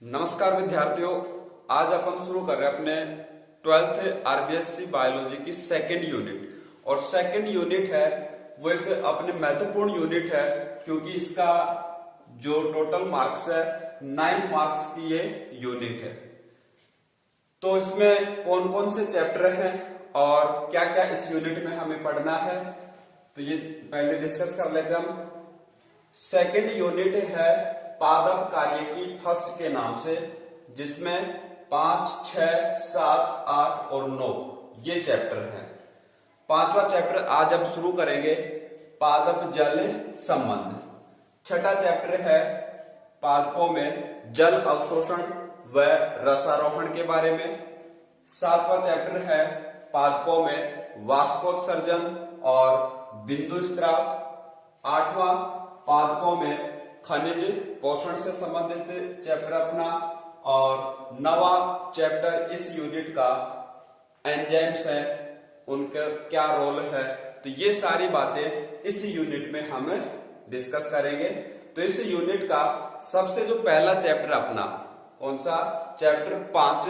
नमस्कार विद्यार्थियों, आज अपन शुरू कर रहे हैं अपने 12th आरबीएससी बायोलॉजी की सेकेंड यूनिट। और सेकेंड यूनिट है वो एक अपने महत्वपूर्ण यूनिट है, क्योंकि इसका जो टोटल मार्क्स है 9 मार्क्स की ये यूनिट है। तो इसमें कौन कौन से चैप्टर हैं और क्या क्या इस यूनिट में हमें पढ़ना है, तो ये पहले डिस्कस कर लेते हैं हम। सेकेंड यूनिट है पादप कार्य की फर्स्ट के नाम से, जिसमें 5, 6, 7, 8 और 9 ये चैप्टर हैं। पांचवा चैप्टर आज हम शुरू करेंगे, पादप जल संबंध। छठा चैप्टर है पादपों में जल अवशोषण व रसारोहण के बारे में। सातवां चैप्टर है पादपों में वाष्पोत्सर्जन और बिंदु स्त्राव। आठवां पादपों में खनिज पोषण से संबंधित चैप्टर अपना। और नवा चैप्टर इस यूनिट का एंजाइम्स है, उनका क्या रोल है, तो ये सारी बातें इस यूनिट में हम डिस्कस करेंगे। तो इस यूनिट का सबसे जो पहला चैप्टर अपना कौन सा, चैप्टर 5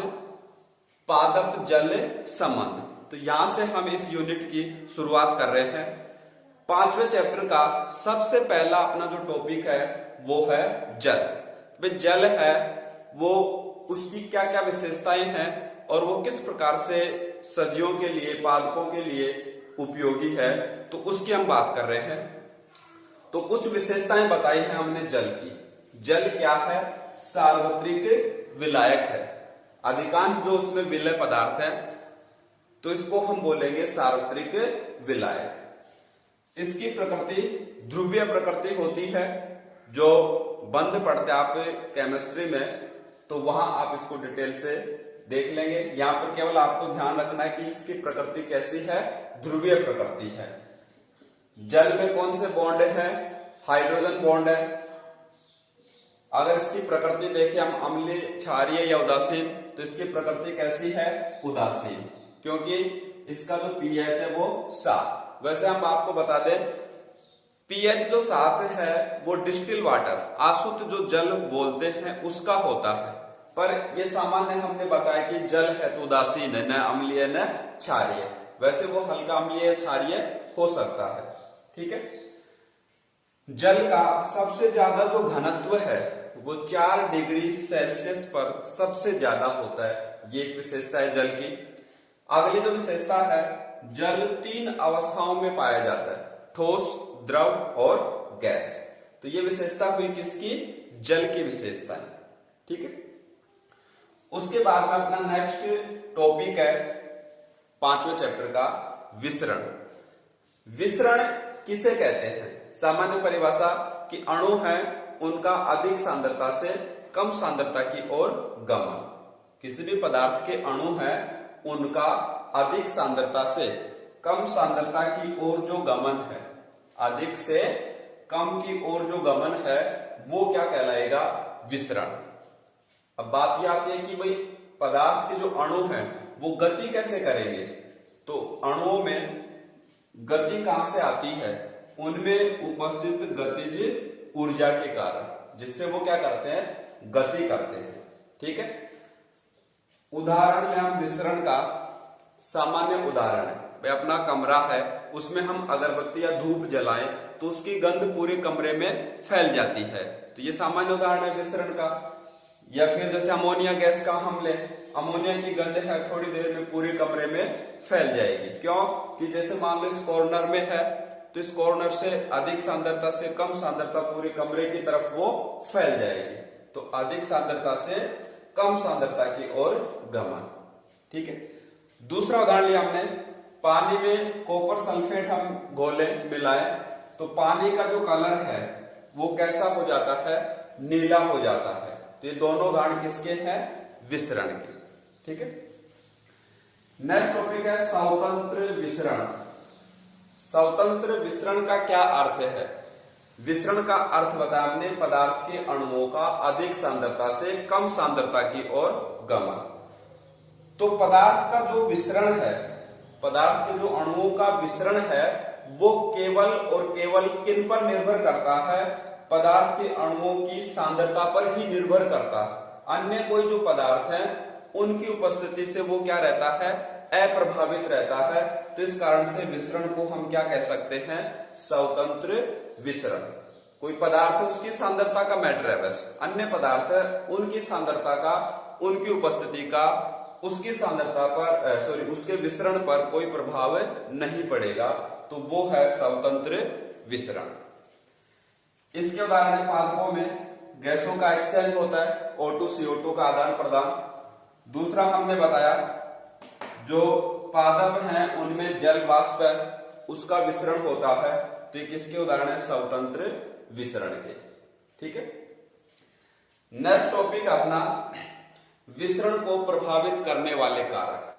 पादप जल संबंध। तो यहां से हम इस यूनिट की शुरुआत कर रहे हैं। पांचवें चैप्टर का सबसे पहला अपना जो टॉपिक है वो है जल। भाई जल है वो उसकी क्या क्या विशेषताएं हैं और वो किस प्रकार से सजीवों के लिए, पादपों के लिए उपयोगी है, तो उसकी हम बात कर रहे हैं। तो कुछ विशेषताएं बताई हैं हमने जल की। जल क्या है, सार्वत्रिक विलायक है। अधिकांश जो उसमें विलय पदार्थ है तो इसको हम बोलेंगे सार्वत्रिक विलायक। इसकी प्रकृति ध्रुवीय प्रकृति होती है, जो बंद पढ़ते आप केमिस्ट्री में, तो वहां आप इसको डिटेल से देख लेंगे। यहां पर केवल आपको ध्यान रखना है कि इसकी प्रकृति कैसी है, ध्रुवीय प्रकृति है। जल में कौन से बॉन्ड है, हाइड्रोजन बॉन्ड है। अगर इसकी प्रकृति देखें हम अम्लीय, क्षारीय या उदासीन, तो इसकी प्रकृति कैसी है, उदासीन, क्योंकि इसका जो पीएच है वो 7। वैसे हम आपको बता दें पीएच जो 7 है वो डिस्टिल वाटर, आशुद्ध जो जल बोलते हैं उसका होता है। पर ये सामान्य हमने बताया कि जल है तो उदासीन है, न अम्लीय न क्षारीय। वैसे वो हल्का अम्लीय या क्षारीय हो सकता है, ठीक है। जल का सबसे ज्यादा जो घनत्व है वो 4 डिग्री सेल्सियस पर सबसे ज्यादा होता है। ये एक विशेषता है जल की। अगली जो विशेषता है, जल 3 अवस्थाओं में पाया जाता है, ठोस, द्रव और गैस। तो ये विशेषता हुई किसकी, जल की विशेषता है, ठीक है। उसके बाद में अपना नेक्स्ट टॉपिक है 5वें चैप्टर का विसरण। विसरण किसे कहते हैं, सामान्य परिभाषा कि अणु है उनका अधिक सांद्रता से कम सांद्रता की ओर गमन। किसी भी पदार्थ के अणु है उनका अधिक सांद्रता से कम सांद्रता की ओर जो गमन है, अधिक से कम की ओर जो गमन है वो क्या कहलाएगा, विसरण। अब बात यह आती है कि भाई पदार्थ के जो अणु हैं वो गति कैसे करेंगे, तो अणुओं में गति कहां से आती है, उनमें उपस्थित गतिज ऊर्जा के कारण, जिससे वो क्या करते हैं, गति करते हैं, ठीक है। उदाहरण लें हम विसरण का। सामान्य उदाहरण है, भाई अपना कमरा है, उसमें हम अगरबत्ती या धूप जलाएं तो उसकी गंध पूरे कमरे में फैल जाती है, तो ये सामान्य उदाहरण है विसरण का। या फिर जैसे अमोनिया गैस का हम लें, अमोनिया की गंध है थोड़ी देर में पूरे कमरे में फैल जाएगी। क्यों कि जैसे मान लो इस कॉर्नर में है तो इस कॉर्नर से अधिक सांद्रता से कम सांद्रता पूरे कमरे की तरफ वो फैल जाएगी, तो अधिक सांद्रता से कम सांद्रता की ओर गमन, ठीक है। दूसरा उदाहरण लिया हमने, पानी में कॉपर सल्फेट हम घोले मिलाएं तो पानी का जो कलर है वो कैसा हो जाता है, नीला हो जाता है। तो ये दोनों उदाहरण किसके हैं, विसरण के, ठीक है। नेक्स्ट टॉपिक है स्वतंत्र विसरण। स्वतंत्र विसरण का क्या अर्थ है, विसरण का अर्थ बताया हमने, पदार्थ के अणुओं का अधिक सांद्रता से कम सांद्रता की ओर गमन। तो पदार्थ का जो विसरण है, पदार्थ के जो अणुओं का विसरण है वो केवल और केवल किन पर निर्भर करता है, पदार्थ के अणुओं की सांद्रता पर ही निर्भर करता है। अन्य कोई जो पदार्थ है उनकी उपस्थिति से वो क्या रहता है, अप्रभावित रहता है। तो इस कारण से विसरण को हम क्या कह सकते हैं, स्वतंत्र विसरण। कोई पदार्थ है उसकी सांद्रता का मैटर है, बस अन्य पदार्थ है उनकी सांद्रता का, उनकी उपस्थिति का उसकी सांद्रता पर उसके विसरण पर कोई प्रभाव नहीं पड़ेगा, तो वो है स्वतंत्र विसरण। इसके उदाहरण है पादपों में गैसों का एक्सचेंज होता है, O2 CO2 का आदान प्रदान। दूसरा हमने बताया जो पादप हैं उनमें जल वाष्प है उसका विसरण होता है, तो ये किसके उदाहरण है, स्वतंत्र विसरण के। ठीक है, नेक्स्ट टॉपिक अपना विसरण को प्रभावित करने वाले कारक।